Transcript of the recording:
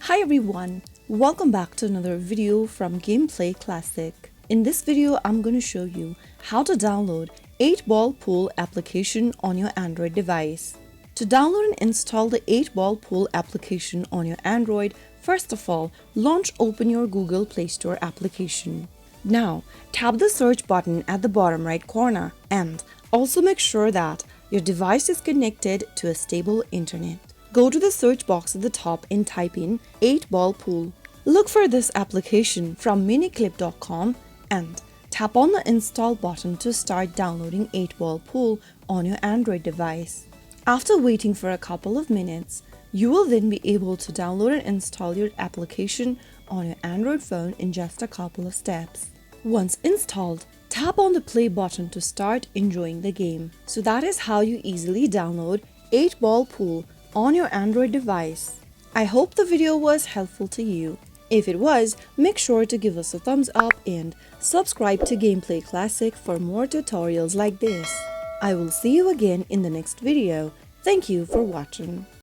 Hi everyone, welcome back to another video from Gameplay Classic. In this video, I'm going to show you how to download 8-Ball Pool application on your Android device. To download and install the 8-Ball Pool application on your Android, first of all, open your Google Play Store application. Now, tap the search button at the bottom right corner and also make sure that your device is connected to a stable internet. Go to the search box at the top and type in 8-Ball Pool. Look for this application from miniclip.com and tap on the install button to start downloading 8-Ball Pool on your Android device. After waiting for a couple of minutes, you will then be able to download and install your application on your Android phone in just a couple of steps. Once installed, tap on the play button to start enjoying the game. So that is how you easily download 8-Ball Pool on your Android device. I hope the video was helpful to you. If it was, make sure to give us a thumbs up and subscribe to Gameplay Classic for more tutorials like this. I will see you again in the next video. Thank you for watching.